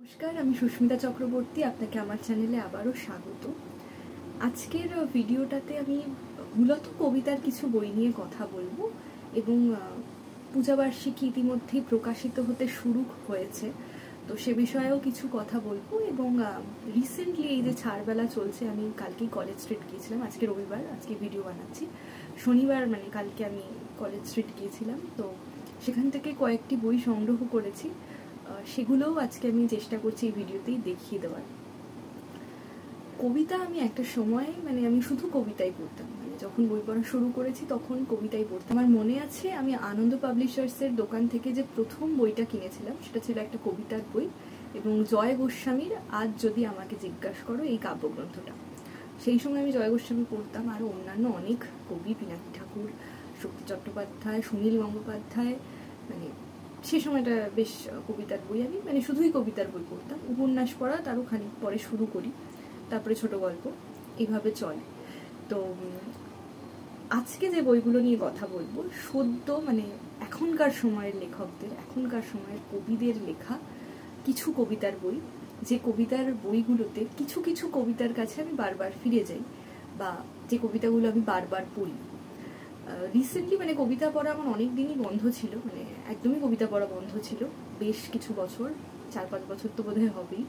নমস্কার, আমি সুস্মিতা চক্রবর্তী। আপনাকে আমার চ্যানেলে আবারও স্বাগত। আজকের ভিডিওটাতে আমি মূলত কবিতার কিছু বই নিয়ে কথা বলবো এবং পূজাবার্ষিকী ইতিমধ্যেই প্রকাশিত হতে শুরু হয়েছে, তো সে বিষয়েও কিছু কথা বলবো। এবং রিসেন্টলি এই যে ছাড়বেলা চলছে, আমি কালকেই কলেজ স্ট্রিট গিয়েছিলাম। আজকে রবিবার, আজকে ভিডিও বানাচ্ছি। শনিবার মানে কালকে আমি কলেজ স্ট্রিট গিয়েছিলাম, তো সেখান থেকে কয়েকটি বই সংগ্রহ করেছি। সেগুলোও আজকে আমি চেষ্টা করছি এই ভিডিওতেই দেখিয়ে দেওয়ার। কবিতা আমি একটা সময় আমি শুধু কবিতাই পড়তাম। যখন বই পড়া শুরু করেছি তখন কবিতাই পড়তাম। আমার মনে আছে আমি আনন্দ পাবলিশার্সের দোকান থেকে যে প্রথম বইটা কিনেছিলাম সেটা ছিল একটা কবিতার বই, এবং জয় গোস্বামীর আজ যদি আমাকে জিজ্ঞাসা করো, এই কাব্যগ্রন্থটা। সেই সময় আমি জয় গোস্বামী পড়তাম, আরও অন্যান্য অনেক কবি, পিনাকি ঠাকুর, শক্তি চট্টোপাধ্যায়, সুনীল গঙ্গোপাধ্যায়। সে সময়টা বেশ কবিতার বই আমি শুধুই কবিতার বই পড়তাম। উপন্যাস পড়া তারও খানিক পরে শুরু করি, তারপরে ছোট গল্প, এইভাবে চলে। তো আজকে যে বইগুলো নিয়ে কথা বলবো, সদ্য এখনকার সময়ের লেখকদের, এখনকার সময়ের কবিদের লেখা কিছু কবিতার বই, যে কবিতার বইগুলোতে কিছু কিছু কবিতার কাছে আমি বারবার ফিরে যাই, বা যে কবিতাগুলো আমি বারবার পড়ি। রিসেন্টলি কবিতা পড়া আমার অনেক দিনই বন্ধ ছিল, একদমই কবিতা পড়া বন্ধ ছিল বেশ কিছু বছর, 4-5 বছর তো বোধহয় হবেই।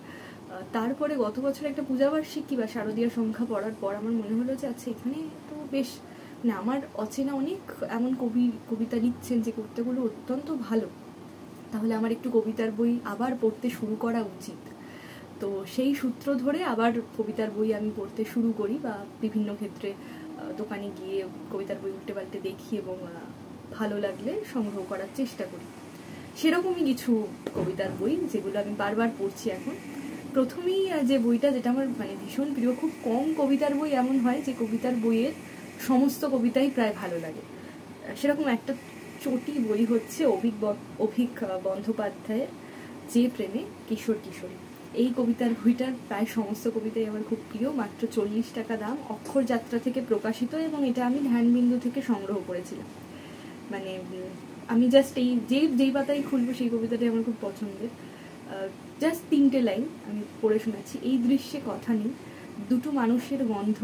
তারপরে গত বছর একটা পূজাবার্ষিকী বা শারদীয়া সংখ্যা পড়ার পর আমার মনে হলো যে আচ্ছা, এখানে তো বেশ আমার অচেনা অনেক এমন কবিতা লিখছেন যে কবিতাগুলো অত্যন্ত ভালো, তাহলে আমার একটু কবিতার বই আবার পড়তে শুরু করা উচিত। তো সেই সূত্র ধরে আবার কবিতার বই আমি পড়তে শুরু করি, বা বিভিন্ন ক্ষেত্রে দোকানে গিয়ে কবিতার বই উল্টে পাল্টে দেখি এবং ভালো লাগলে সংগ্রহ করার চেষ্টা করি। সেরকমই কিছু কবিতার বই যেগুলো আমি বারবার পড়ছি এখন। প্রথমেই যে বইটা, যেটা আমার ভীষণ প্রিয়, খুব কম কবিতার বই এমন হয় যে কবিতার বইয়ের সমস্ত কবিতাই প্রায় ভালো লাগে, সেরকম একটা চটি বই হচ্ছে অভিক বন্দ্যোপাধ্যায়ের যে প্রেমে কিশোর কিশোরী। এই কবিতার বইটার প্রায় সমস্ত কবিতাই আমার খুব প্রিয়। মাত্র 40 টাকা দাম, অক্ষর যাত্রা থেকে প্রকাশিত, এবং এটা আমি ধ্যানবিন্দু থেকে সংগ্রহ করেছিলাম। আমি জাস্ট যেই পাতায় খুলবো সেই কবিতাটাই আমার খুব পছন্দের। জাস্ট 3টে লাইন আমি পড়ে শোনাচ্ছি। এই দৃশ্যে কথা নেই, দুটো মানুষের গন্ধ,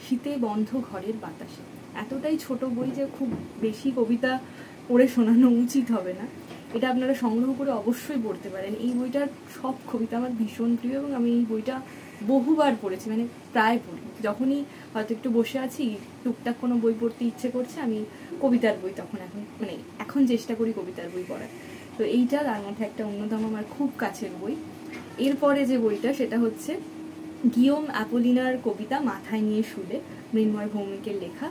শীতে বন্ধ ঘরের বাতাসে। এতটাই ছোট বই যে খুব বেশি কবিতা পড়ে শোনানো উচিত হবে না। এটা আপনারা সংগ্রহ করে অবশ্যই পড়তে পারেন। এই বইটার সব কবিতা আমার ভীষণ প্রিয়, এবং আমি এই বইটা বহুবার পড়েছি, প্রায় পড়ি। যখনই হয়তো একটু বসে আছি, টুকটাক কোনো বই পড়তে ইচ্ছে করছে, আমি কবিতার বই তখন এখন চেষ্টা করি কবিতার বই পড়ার। তো এইটা তার মধ্যে একটা অন্যতম আমার খুব কাছের বই। এরপরে যে বইটা, সেটা হচ্ছে গিওম অ্যাপোলিনার কবিতা মাথায় নিয়ে শুলে, মৃন্ময় ভৌমিকের লেখা,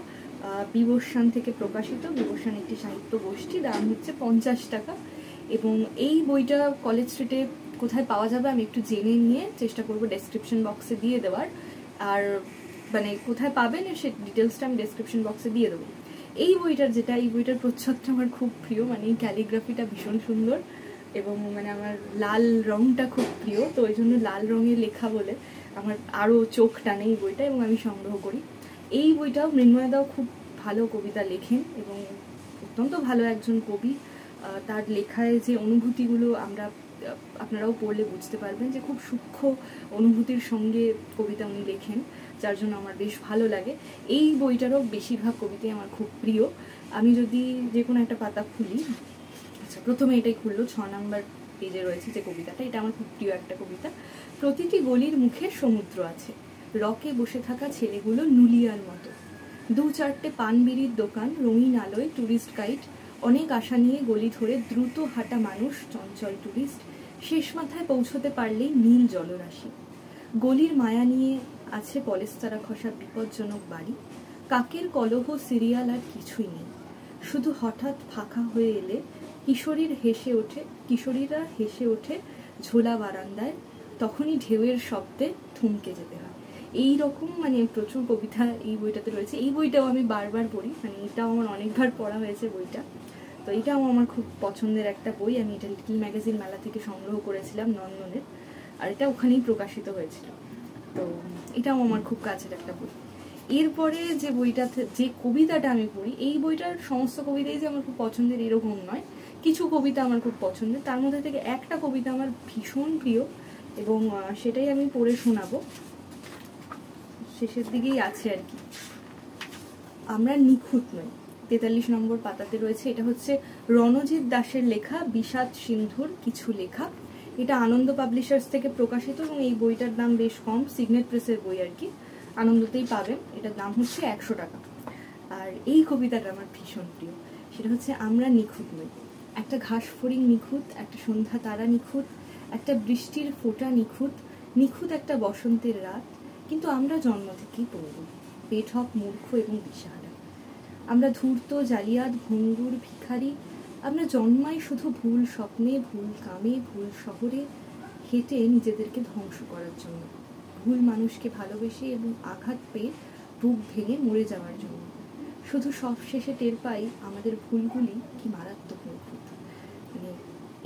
বিবস্বান থেকে প্রকাশিত। বিবস্বান একটি সাহিত্য গোষ্ঠী, দাম হচ্ছে 50 টাকা। এবং এই বইটা কলেজ স্ট্রিটে কোথায় পাওয়া যাবে আমি একটু জেনে নিয়ে চেষ্টা করবো ডেসক্রিপশন বক্সে দিয়ে দেওয়ার। আর কোথায় পাবেন সে ডিটেলসটা আমি ডেসক্রিপশন বক্সে দিয়ে দেবো। এই বইটার প্রচ্ছদটা আমার খুব প্রিয়, এই ক্যালিগ্রাফিটা ভীষণ সুন্দর, এবং আমার লাল রংটা খুব প্রিয়, তো ওই জন্য লাল রঙের লেখা বলে আমার আরও চোখ টানে এই বইটা, এবং আমি সংগ্রহ করি। এই বইটাও মৃন্ময়দাও খুব ভালো কবিতা লেখেন, এবং অত্যন্ত ভালো একজন কবি। তার লেখায় যে অনুভূতিগুলো আপনারাও পড়লে বুঝতে পারবেন যে খুব সূক্ষ্ম অনুভূতির সঙ্গে কবিতা উনি লেখেন, যার জন্য আমার বেশ ভালো লাগে। এই বইটারও বেশিরভাগ কবিতাই আমার খুব প্রিয়। আমি যদি যে কোনো একটা পাতা খুলি, আচ্ছা প্রথমে এটাই খুললো, 6 নম্বর পেজে রয়েছে যে কবিতাটা, এটা আমার খুব প্রিয় একটা কবিতা। প্রতিটি গলির মুখে সমুদ্র আছে, রকে বসে থাকা ছেলেগুলো নুলিয়ার মতো। 2-4টে পান বিড়ির দোকান, রঙিন আলোয় টুরিস্ট গাইড, অনেক আশা নিয়ে গলি ধরে দ্রুত হাঁটা মানুষ, চঞ্চল টুরিস্ট, শেষ মাথায় পৌঁছতে পারলেই নীল জলরাশি। গলির মায়া নিয়ে আছে পলেস্তারা খসা বিপজ্জনক বাড়ি, কাকের কলহ, সিরিয়াল আর কিছুই নেই। শুধু হঠাৎ ফাঁকা হয়ে এলে কিশোরীরা হেসে ওঠে ঝোলা বারান্দায়, তখনই ঢেউয়ের শব্দে থমকে যেতে হয়। এইরকম প্রচুর কবিতা এই বইটাতে রয়েছে। এই বইটাও আমি বারবার পড়ি, এটাও আমার অনেকবার পড়া হয়েছে বইটা। তো এটাও আমার খুব পছন্দের একটা বই। আমি এটা লিটল ম্যাগাজিন মেলা থেকে সংগ্রহ করেছিলাম নন্দনের, আর এটা ওখানেই প্রকাশিত হয়েছিল। তো এটাও আমার খুব কাছের একটা বই। এরপরে যে বইটাতে যে কবিতাটা আমি পড়ি, এই বইটার সমস্ত কবিতাই যে আমার খুব পছন্দের এরকম নয়, কিছু কবিতা আমার খুব পছন্দের। তার মধ্যে থেকে একটা কবিতা আমার ভীষণ প্রিয়, এবং সেটাই আমি পড়ে শোনাবো, শেষের দিকেই আছে আর কি। আমরা নিখুঁত নই, 43 নম্বর পাতাতে রয়েছে। এটা হচ্ছে রণজিৎ দাসের লেখা বিষাদ সিন্ধুর কিছু লেখা। এটা আনন্দ পাবলিশার্স থেকে প্রকাশিত এবং এই বইটার দাম বেশ কম, সিগনেট প্রেসের বই আর কি, আনন্দতেই পাবেন। এটার দাম হচ্ছে 100 টাকা। আর এই কবিতাটা আমার ভীষণ প্রিয়, সেটা হচ্ছে আমরা নিখুঁত নই। একটা ঘাস ফড়িং নিখুঁত, একটা সন্ধ্যা তারা নিখুঁত, একটা বৃষ্টির ফোঁটা নিখুঁত, নিখুঁত একটা বসন্তের রাত, কিন্তু আমরা জন্ম থেকেই পড়ব, বেঠক, মূর্খ এবং দিশাহারা। আমরা ধূর্ত, জালিয়াত, ভঙ্গুর, ভিখারি। আমরা জন্মাই শুধু ভুল স্বপ্নে, ভুল কামে, ভুল শহরে হেঁটে নিজেদেরকে ধ্বংস করার জন্য, ভুল মানুষকে ভালোবেসে এবং আঘাত পেয়ে বুক ভেঙে মরে যাওয়ার জন্য। শুধু সব শেষে টের পাই আমাদের ভুলগুলি কি মারাত্মক নিখুঁত। মানে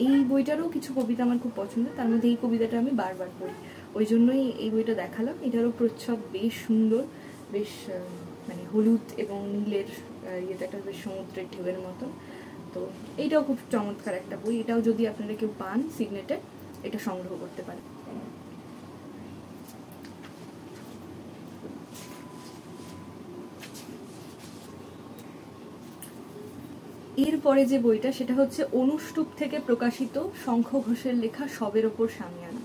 এই বইটারও কিছু কবিতা আমার খুব পছন্দ, তার মধ্যে এই কবিতাটা আমি বারবার পড়ি, ওই জন্যই এই বইটা দেখালাম। এটারও প্রচ্ছদ বেশ সুন্দর, বেশ মানে হলুদ এবং নীলের ইয়েটা একটা বেশ সমুদ্রের ঢেউয়ের মতো। তো এইটাও খুব চমৎকার একটা বই, এটাও যদি আপনারা কেউ পান সিগনেটে, এটা সংগ্রহ করতে পারেন। এরপরে যে বইটা সেটা হচ্ছে অনুষ্টুপ থেকে প্রকাশিত শঙ্খ ঘোষের লেখা সবের ওপর সামিয়ানা।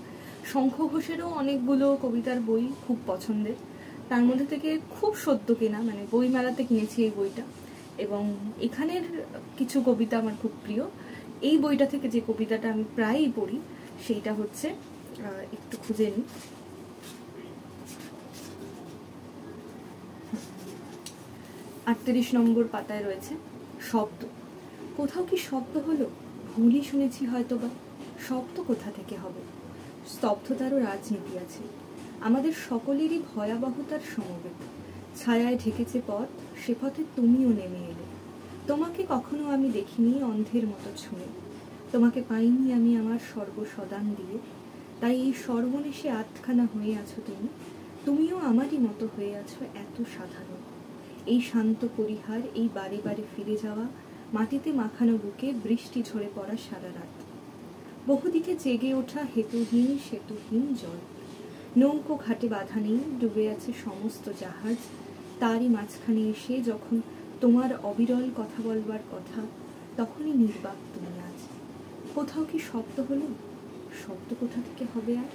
শঙ্খ ঘোষেরও অনেকগুলো কবিতার বই খুব পছন্দের, তার মধ্যে থেকে খুব সদ্য কেনা, মানে বইমেলাতে কিনেছি এই বইটা, এবং এখানের কিছু কবিতা আমার খুব প্রিয়। এই বইটা থেকে যে কবিতাটা আমি প্রায়ই পড়ি সেইটা হচ্ছে, একটু খুঁজে নিই, 38 নম্বর পাতায় রয়েছে শব্দ। কোথাও কি শব্দ হলো? ভুলই শুনেছি হয়তোবা। শব্দ কোথা থেকে হবে? স্তব্ধতারও রাজনীতি আছে। আমাদের সকলেরই ভয়াবহতার সমবেত। ছায়ায় ঢেকেছে পথ, সে পথে তুমিও নেমে এলে। তোমাকে কখনো আমি দেখিনি অন্ধের মতো ছুঁয়ে, তোমাকে পাইনি আমি আমার সর্বসদান দিয়ে। তাই এই সর্বনেশে আটখানা হয়ে আছো তুমি, তুমিও আমারই মতো হয়ে আছো এত সাধারণ। এই শান্ত পরিহার, এই বারে বারে ফিরে যাওয়া, মাটিতে মাখানো বুকে বৃষ্টি ঝরে পড়া সারা রাত, বহুদিকে জেগে ওঠা হেতুহীন সেতুহীন জল। নৌকো ঘাটে বাধা নেই, ডুবে আছে সমস্ত জাহাজ। তারই মাঝখানে এসে যখন তোমার অবিরল কথা বলবার কথা, তখনই নির্বাক তুমি আজ। কোথাও কি শব্দ হলো? শব্দ কোথা থেকে হবে আর?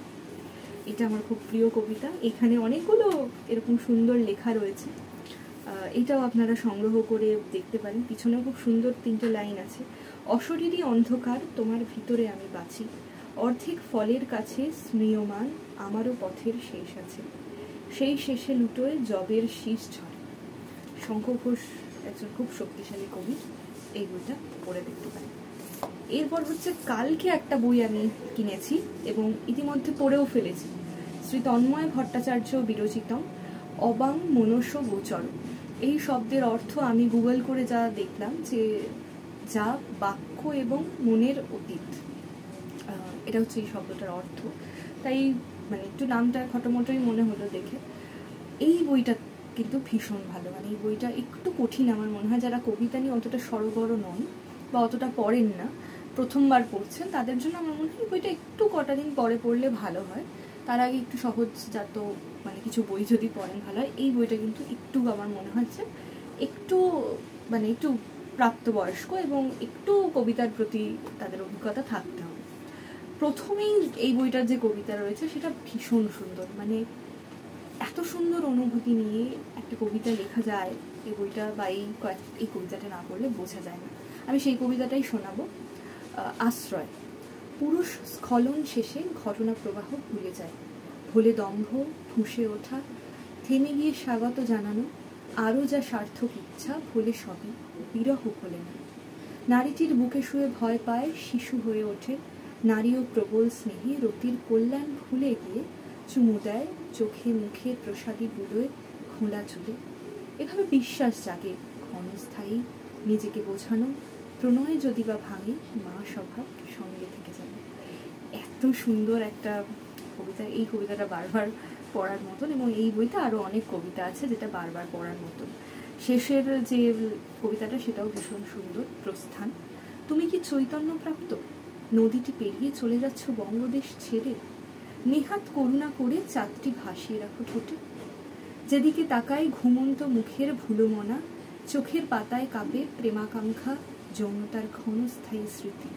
এটা আমার খুব প্রিয় কবিতা। এখানে অনেকগুলো এরকম সুন্দর লেখা রয়েছে, এটাও আপনারা সংগ্রহ করে দেখতে পারেন। পিছনেও খুব সুন্দর 3টে লাইন আছে। অশরীরী অন্ধকার, তোমার ভিতরে আমি বাঁচি, অর্ধেক ফলের কাছে স্মৃয়মান আমারও পথের শেষ আছে, সেই শেষে লুটোয় জবের শীষ ঝরে। শঙ্খ ঘোষ একজন খুব শক্তিশালী কবি, এই বইটা পড়ে দেখতে পারেন। এরপর হচ্ছে কালকে একটা বই আমি কিনেছি এবং ইতিমধ্যে পড়েও ফেলেছি, শ্রী তন্ময় ভট্টাচার্য বিরচিতম অবাং মনস গোচর। এই শব্দের অর্থ আমি গুগল করে যা দেখলাম যে যা বাক্য এবং মনের অতীত, এটা হচ্ছে এই শব্দটার অর্থ। তাই মানে একটু নামটা খটোমটোই মনে হলো দেখে। এই বইটা কিন্তু ভীষণ ভালো, মানে এই বইটা একটু কঠিন আমার মনে হয়, যারা কবিতা নিয়ে অতটা সড়গড় নন বা অতটা পড়েন না, প্রথমবার পড়ছেন, তাদের জন্য আমার মনে হয় বইটা একটু কটা দিন পরে পড়লে ভালো হয়। তার আগে একটু সহজজাত মানে কিছু বই যদি পড়েন ভালো হয়। এই বইটা কিন্তু একটু আমার মনে হচ্ছে একটু মানে একটু প্রাপ্তবয়স্ক এবং একটু কবিতার প্রতি তাদের অভিজ্ঞতা থাকতে হবে। প্রথমেই এই বইটার যে কবিতা রয়েছে সেটা ভীষণ সুন্দর, মানে এত সুন্দর অনুভূতি নিয়ে একটা কবিতা লেখা যায় এই বইটা, বা এই কবিতাটা না পড়লে বোঝা যায় না। আমি সেই কবিতাটাই শোনাবো। আশ্রয়। পুরুষ স্খলন শেষে ঘটনা প্রবাহ ভুলে যায়, ভুলে দম্ভ, ফুঁসে ওঠা, থেমে গিয়ে স্বাগত জানানো, আরও যা সার্থক ইচ্ছা, ভুলে সবই, বিরহ ভোলে না। নারীটির বুকে শুয়ে ভয় পায়, শিশু হয়ে ওঠে, নারীও প্রবল স্নেহে রতির কল্যাণ ভুলে গিয়ে চুমু দেয় চোখে মুখে প্রসাদী বুড়োয় খোলা চুলে। এভাবে বিশ্বাস জাগে ক্ষণস্থায়ী, নিজেকে বোঝানো, প্রণয় যদি বা ভাঙে, মা স্বভাব সঙ্গে থেকে যাবে। এত সুন্দর একটা কবিতা, এই কবিতাটা বারবার পড়ার মতন, এবং এই বইতে আরও অনেক কবিতা আছে যেটা বারবার পড়ার মতন। শেষের যে কবিতাটা সেটাও ভীষণ সুন্দর। প্রস্থান। তুমি কি চৈতন্যপ্রাপ্ত? নদীটি পেরিয়ে চলে যাচ্ছ বঙ্গদেশ ছেড়ে, নেহাত করুণা করে চাঁদটি ভাসিয়ে রাখো ঠোঁটে, যেদিকে তাকায় ঘুমন্ত মুখের ভুলোমনা, চোখের পাতায় কাঁপে প্রেমাকাঙ্ক্ষা, যৌনতার ক্ষণস্থায়ী স্মৃতি,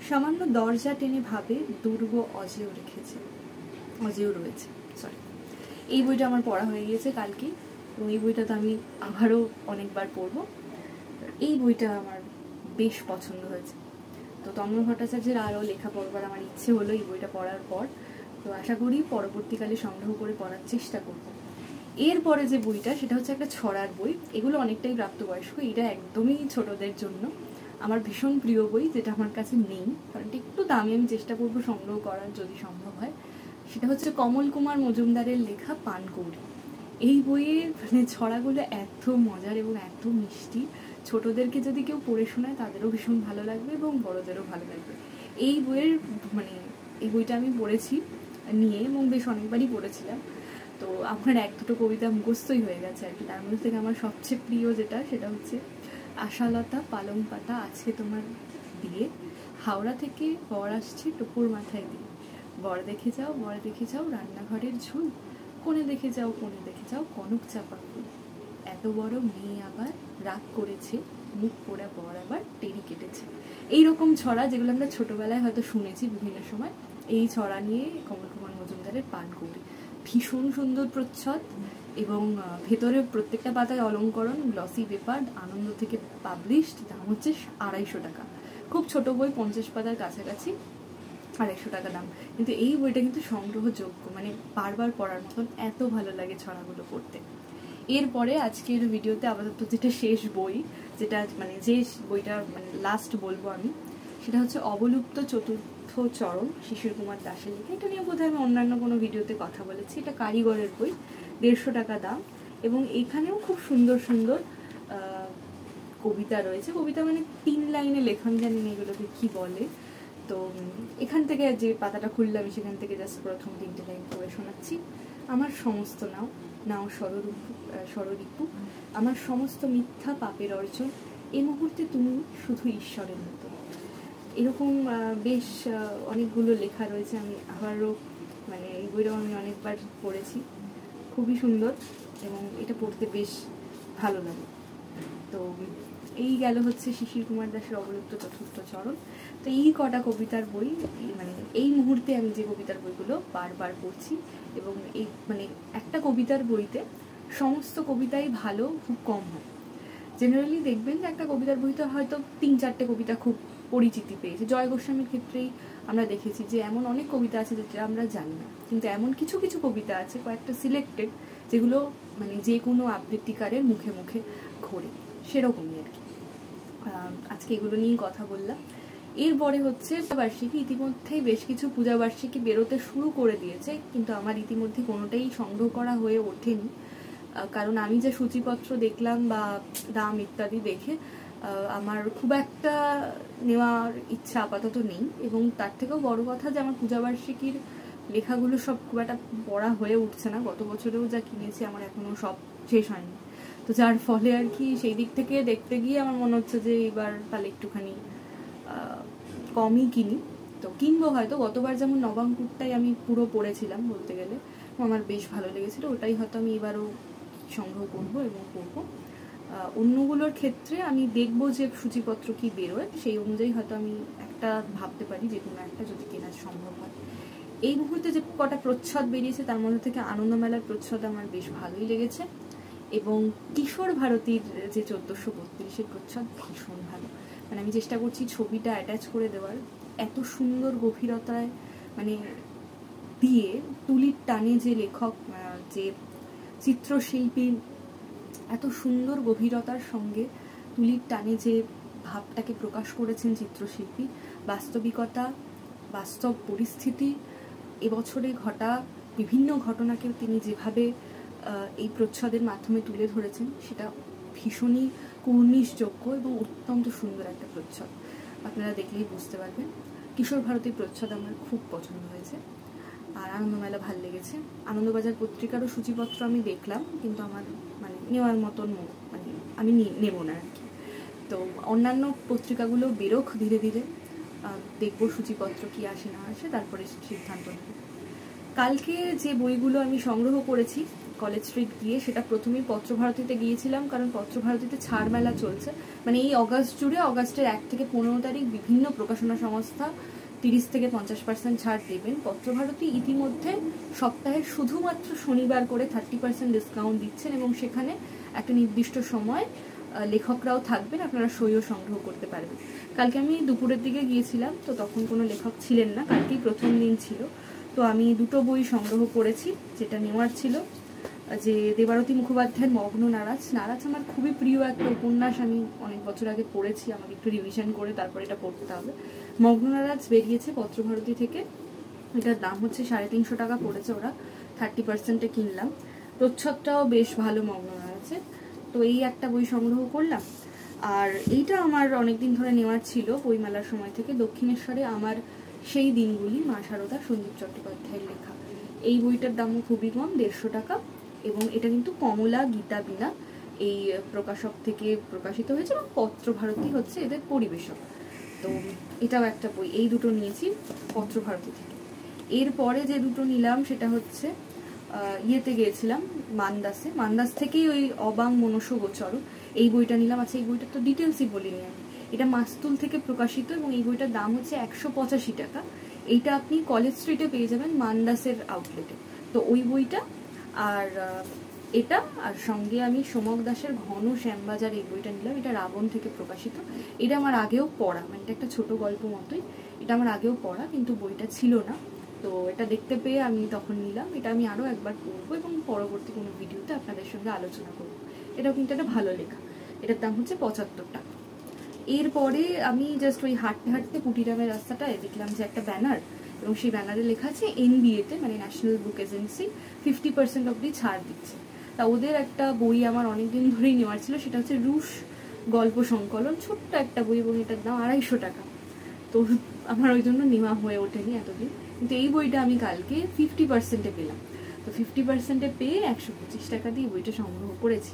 সামান্য দরজা টেনে ভাবে দুর্গ অজেয় রয়েছে। সরি, এই বইটা আমার পড়া হয়ে গিয়েছে কালকে, এবং এই বইটা তো আমি আবারও অনেকবার পড়বো। এই বইটা আমার বেশ পছন্দ হয়েছে। তো তন্ময় ভট্টাচার্যের আরও লেখা পড়বার আমার ইচ্ছে হলো এই বইটা পড়ার পর। তো আশা করি পরবর্তীকালে সংগ্রহ করে পড়ার চেষ্টা করব। এরপরে যে বইটা, সেটা হচ্ছে একটা ছড়ার বই। এগুলো অনেকটাই প্রাপ্তবয়স্ক, এটা একদমই ছোটদের জন্য। আমার ভীষণ প্রিয় বই, যেটা আমার কাছে নেই, কারণ একটু দামি, আমি চেষ্টা করবো সংগ্রহ করার যদি সম্ভব হয়। সেটা হচ্ছে কমল কুমার মজুমদারের লেখা পানকৌড়ি। এই বইয়ের ছড়াগুলো এত মজার এবং এত মিষ্টি, ছোটদেরকে যদি কেউ পড়ে শোনায় তাদেরও ভীষণ ভালো লাগবে এবং বড়দেরও ভালো লাগবে। এই বইয়ের এই বইটা আমি পড়েছি নিয়ে, এবং বেশ অনেকবারই পড়েছিলাম। তো আপনার এক দুটো কবিতা মুখস্থই হয়ে গেছে আর কি। তার মধ্যে থেকে আমার সবচেয়ে প্রিয় যেটা, সেটা হচ্ছে আশালতা পালং পাতা আছে তোমার দিয়ে, হাওড়া থেকে বর আসছে টুকুর মাথায় দিয়ে, বর দেখে যাও রান্নাঘরের ঝুল, কোণে দেখে যাও কনক চাপা ফুল, এত বড় মেয়ে আবার রাগ করেছে, মুখ পোড়া বর আবার টেরি কেটেছে। এইরকম ছড়া, যেগুলো আমরা ছোটবেলায় হয়তো শুনেছি বিভিন্ন সময়, এই ছড়া নিয়ে কমল কুমার মজুমদারের পানকৌড়ি। ভীষণ সুন্দর প্রচ্ছদ, এবং ভেতরে প্রত্যেকটা পাতায় অলঙ্করণ, গ্লসি পেপার, আনন্দ থেকে পাবলিশড। দাম হচ্ছে 250 টাকা। খুব ছোট বই, 50 পাতার কাছাকাছি, 250 টাকা দাম। কিন্তু এই বইটা কিন্তু সংগ্রহযোগ্য, বারবার পড়ার মতন, এত ভালো লাগে ছড়াগুলো পড়তে। এরপরে আজকের ভিডিওতে আপাতত যেটা শেষ বই, যেটা যে বইটা লাস্ট বলবো আমি, সেটা হচ্ছে অবলুপ্ত চতুর্থ চরণ, শিশির কুমার দাসের লেখা। এটা নিয়ে বোধহয় আমি অন্যান্য কোনো ভিডিওতে কথা বলেছি। এটা কারিগরের বই, 150 টাকা দাম, এবং এখানেও খুব সুন্দর সুন্দর কবিতা রয়েছে। কবিতা 3 লাইনে লেখা, আমি জানি না এগুলোকে কি বলে। তো এখান থেকে যে পাতাটা খুললাম, সেখান থেকে জাস্ট প্রথম 3টে লাইন পড়ে শোনাচ্ছি। আমার সমস্ত নাও সররিপু, আমার সমস্ত মিথ্যা পাপের অর্জন, এই মুহূর্তে তুমি শুধু ঈশ্বরের মতো। এরকম বেশ অনেকগুলো লেখা রয়েছে। আমি আবারও এই বইটাও আমি অনেকবার পড়েছি, খুবই সুন্দর, এবং এটা পড়তে বেশ ভালো লাগে। তো এই গেল হচ্ছে শিশির কুমার দাসের অবলুপ্ত চতুর্থ চরণ। তো এই কটা কবিতার বই, এই মুহূর্তে আমি যে কবিতার বইগুলো বারবার পড়ছি, এবং এই একটা কবিতার বইতে সমস্ত কবিতাই ভালো খুব কম হয়। জেনারেলি দেখবেন যে একটা কবিতার বইতে হয়তো 3-4টে কবিতা খুব পরিচিতি পেয়েছে। জয় গোস্বামীর ক্ষেত্রেই আমরা দেখেছি যে এমন অনেক কবিতা আছে যেটা আমরা জানি না, কিন্তু এমন কিছু কিছু কবিতা আছে, কয়েকটা সিলেক্টেড, যেগুলো যে কোনো আবৃত্তিকারের মুখে মুখে ঘোরে, সেরকমই আর কি। আজকে এগুলো নিয়েই কথা বললাম। এরপরে হচ্ছে বার্ষিকী। ইতিমধ্যেই বেশ কিছু পূজাবার্ষিকী বেরোতে শুরু করে দিয়েছে, কিন্তু আমার ইতিমধ্যে কোনোটাই সংগ্রহ করা হয়ে ওঠেনি, কারণ আমি যে সূচিপত্র দেখলাম বা দাম ইত্যাদি দেখে আমার খুব একটা নেওয়ার ইচ্ছা আপাতত নেই। এবং তার থেকেও বড় কথা যে আমার পূজাবার্ষিকীর লেখাগুলো সব খুব একটা পড়া হয়ে উঠছে না। গত বছরেও যা কিনেছি আমার এখনো সব শেষ হয়নি। তো যার ফলে আর কি সেই দিক থেকে দেখতে গিয়ে আমার মনে হচ্ছে যে এবার তাহলে একটুখানি কমই কিনি। তো কিনবো হয়তো। গতবার যেমন নবাঙ্কুরটাই আমি পুরো পড়েছিলাম বলতে গেলে, আমার বেশ ভালো লেগেছিল, ওটাই হয়তো আমি এবারও সংগ্রহ করবো এবং পড়বো। অন্যগুলোর ক্ষেত্রে আমি দেখবো যে সূচিপত্র কি বেরোয়, সেই অনুযায়ী হয়তো আমি একটা ভাবতে পারি, যে কোনো একটা যদি কেনা সম্ভব হয়। এই মুহূর্তে যে কটা প্রচ্ছদ বেরিয়েছে তার মধ্যে থেকে আনন্দমেলার প্রচ্ছদ আমার বেশ ভালোই লেগেছে, এবং কিশোর ভারতীর যে 1432 প্রচ্ছদ ভীষণ ভালো। আমি চেষ্টা করছি ছবিটা অ্যাটাচ করে দেওয়ার, এত সুন্দর গভীরতায় দিয়ে তুলির টানে যে লেখক, যে চিত্রশিল্পী এত সুন্দর গভীরতার সঙ্গে তুলির টানে যে ভাবটাকে প্রকাশ করেছেন চিত্রশিল্পী, বাস্তবিকতা, বাস্তব পরিস্থিতি, এবছরে ঘটা বিভিন্ন ঘটনাকে তিনি যেভাবে এই প্রচ্ছদের মাধ্যমে তুলে ধরেছেন, সেটা ভীষণই কর্নিশযোগ্য এবং অত্যন্ত সুন্দর একটা প্রচ্ছদ। আপনারা দেখলেই বুঝতে পারবেন। কিশোর ভারতীর প্রচ্ছদ আমার খুব পছন্দ হয়েছে, আর আনন্দমেলা ভাল লেগেছে। আনন্দবাজার পত্রিকারও সূচিপত্র আমি দেখলাম, কিন্তু আমার নেওয়ার মতন আমি নেব না আর কি। তো অন্যান্য পত্রিকাগুলো বেরোক ধীরে ধীরে, দেখবো সূচিপত্র কি আসে না আসে, তারপরে সিদ্ধান্ত নেব। কালকে যে বইগুলো আমি সংগ্রহ করেছি কলেজ স্ট্রিট গিয়ে, সেটা প্রথমেই পত্রভারতীতে গিয়েছিলাম, কারণ পত্রভারতীতে ছাড় মেলা চলছে। মানে এই অগাস্ট জুড়ে, অগাস্টের 1 থেকে 15 তারিখ বিভিন্ন প্রকাশনা সংস্থা 30 থেকে 50% ছাড় দেবেন। পত্রভারতী ইতিমধ্যে সপ্তাহে শুধুমাত্র শনিবার করে 30% ডিসকাউন্ট দিচ্ছেন, এবং সেখানে একটা নির্দিষ্ট সময় লেখকরাও থাকবেন, আপনারা সইও সংগ্রহ করতে পারবেন। কালকে আমি দুপুরের দিকে গিয়েছিলাম, তো তখন কোনো লেখক ছিলেন না, কালকেই প্রথম দিন ছিল। তো আমি দুটো বই সংগ্রহ করেছি। যেটা নেওয়ার ছিল যে দেবারতী মুখোপাধ্যায়ের মগ্ন নারাজ। নারাজ আমার খুবই প্রিয় একটা উপন্যাস, আমি অনেক বছর আগে পড়েছি, আমাকে একটু রিভিশন করে তারপর এটা পড়তে হবে। মগ্ন নারাজ বেরিয়েছে পত্রভারতী থেকে, এটার দাম হচ্ছে 350 টাকা পড়েছে, ওরা 30%-এ কিনলাম। প্রচ্ছদটাও বেশ ভালো মগ্ন নারাজের। তো এই একটা বই সংগ্রহ করলাম। আর এইটা আমার অনেকদিন ধরে নেওয়ার ছিল বইমেলার সময় থেকে, দক্ষিণেশ্বরে আমার সেই দিনগুলি, মা শারদা, সন্দীপ চট্টোপাধ্যায়ের লেখা। এই বইটার দামও খুবই কম, 150 টাকা, এবং এটা কিন্তু কমলা গীতা বিনা এই প্রকাশক থেকে প্রকাশিত হয়েছে, এবং পত্রভারতী হচ্ছে এদের পরিবেশক। তো এটাও একটা বই, এই দুটো নিয়েছি পত্রভারতী থেকে। এরপরে যে দুটো নিলাম সেটা হচ্ছে ইয়েতে গিয়েছিলাম মান্দাসে, মান্দাস থেকেই ওই অবাং মনস গোচর, এই বইটা নিলাম। আচ্ছা, এই বইটা তো ডিটেলসই বলিনি আমি। এটা মাস্তুল থেকে প্রকাশিত, এবং এই বইটার দাম হচ্ছে 185 টাকা। এইটা আপনি কলেজ স্ট্রিটে পেয়ে যাবেন মান্দাসের আউটলেটে। তো ওই বইটা আর এটা, আর সঙ্গে আমি সোমক দাসের ঘন শ্যামবাজার, এই বইটা নিলাম। এটা রাবণ থেকে প্রকাশিত। এটা আমার আগেও পড়া, মানে এটা একটা ছোট গল্প মতোই, এটা আমার আগেও পড়া, কিন্তু বইটা ছিল না, তো এটা দেখতে পেয়ে আমি তখন নিলাম। এটা আমি আরও একবার পড়বো এবং পরবর্তী কোনো ভিডিওতে আপনাদের সঙ্গে আলোচনা করবো। এটাও কিন্তু একটা ভালো লেখা। এটার দাম হচ্ছে 75 টাকা। এরপরে আমি জাস্ট ওই হাঁটতে হাঁটতে পুটিরামের রাস্তাটায় দেখলাম যে একটা ব্যানার, এবং সেই ব্যানারে লেখা আছে NBA-তে, মানে ন্যাশনাল বুক এজেন্সি 50% অবধি ছাড় দিচ্ছে। তা ওদের একটা বই আমার অনেকদিন ধরেই নেওয়ার ছিল, সেটা হচ্ছে রুশ গল্প সংকলন, ছোট্ট একটা বই, এবং এটার দাম 250 টাকা। তো আমার ওই জন্য নেওয়া হয়ে ওঠেনি এতদিন, কিন্তু এই বইটা আমি কালকে 50%-এ পেলাম। তো 50%-এ পেয়ে 125 টাকা দিয়ে বইটা সংগ্রহ করেছি।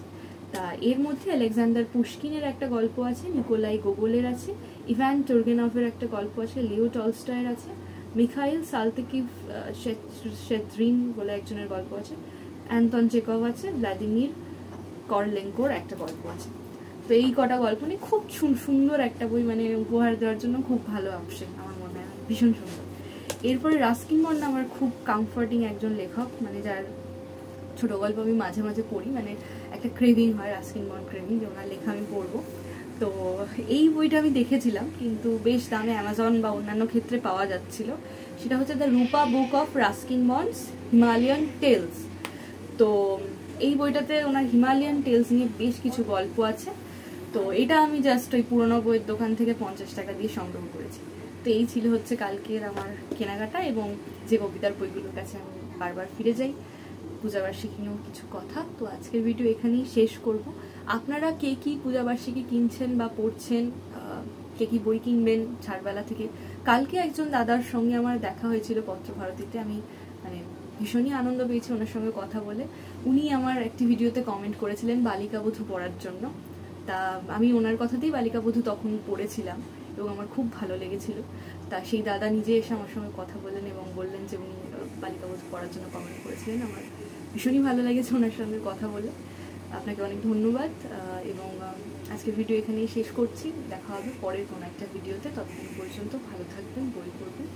তা এর মধ্যে আলেকজান্ডার পুশকিনের একটা গল্প আছে, নিকোলাই গোগোলের আছে, ইভান তুর্গেনভের একটা গল্প আছে, লিও টলস্টয়ের আছে, মিখাইল সালতিকিভ শেদ্রিন বলে একজনের গল্প আছে, অ্যান্টন চেকভ আছে, ভ্লাদিমির করলেঙ্কোর একটা গল্প আছে। তো এই কটা গল্প নিয়ে খুব সুন্দর একটা বই, মানে উপহার দেওয়ার জন্য খুব ভালো অপশন আমার মনে হয়, ভীষণ সুন্দর। এরপরে রাস্কিন বন্ড আমার খুব কমফর্টিং একজন লেখক, মানে যার ছোট গল্প আমি মাঝে মাঝে পড়ি, মানে একটা ক্রেভিং হয়, রাস্কিন বন্ড ক্রেভিং, যে ওনার লেখা আমি পড়বো। তো এই বইটা আমি দেখেছিলাম, কিন্তু বেশ দামে অ্যামাজন বা অন্যান্য ক্ষেত্রে পাওয়া যাচ্ছিল। সেটা হচ্ছে the Rupa book of Ruskin Bond's Himalayan tales. তো এই বইটাতে ওনার হিমালয়ান টেলস নিয়ে বেশ কিছু গল্প আছে। তো এটা আমি জাস্ট ওই পুরোনো বইয়ের দোকান থেকে 50 টাকা দিয়ে সংগ্রহ করেছি। তো এই ছিল হচ্ছে কালকের আমার কেনাকাটা, এবং যে কবিতার বইগুলোর কাছে আমি বারবার ফিরে যাই, পূজাবার্ষিকী নিয়েও কিছু কথা। তো আজকের ভিডিও এখানেই শেষ করব। আপনারা কে কি পূজাবার্ষিকী কিনছেন বা পড়ছেন, কে কি বই কিনবেন ছাড়বেলা থেকে? কালকে একজন দাদার সঙ্গে আমার দেখা হয়েছিল পত্রভারতীতে, আমি মানে ভীষণই আনন্দ পেয়েছি ওনার সঙ্গে কথা বলে। উনি আমার একটি ভিডিওতে কমেন্ট করেছিলেন বালিকাবধূ পড়ার জন্য। তা আমি ওনার কথাতেই বালিকাবধূ তখন পড়েছিলাম, এবং আমার খুব ভালো লেগেছিল। তা সেই দাদা নিজে এসে আমার সঙ্গে কথা বললেন এবং বললেন যে উনি বালিকাবধূ পড়ার জন্য কমেন্ট করেছিলেন। আমার ভীষণই ভালো লেগেছে ওনার সঙ্গে কথা বলে। আপনাকে অনেক ধন্যবাদ, এবং আজকের ভিডিও এখানেই শেষ করছি। দেখা হবে পরের কোনো একটা ভিডিওতে। ততক্ষণ পর্যন্ত ভালো থাকবেন, বই পড়বেন।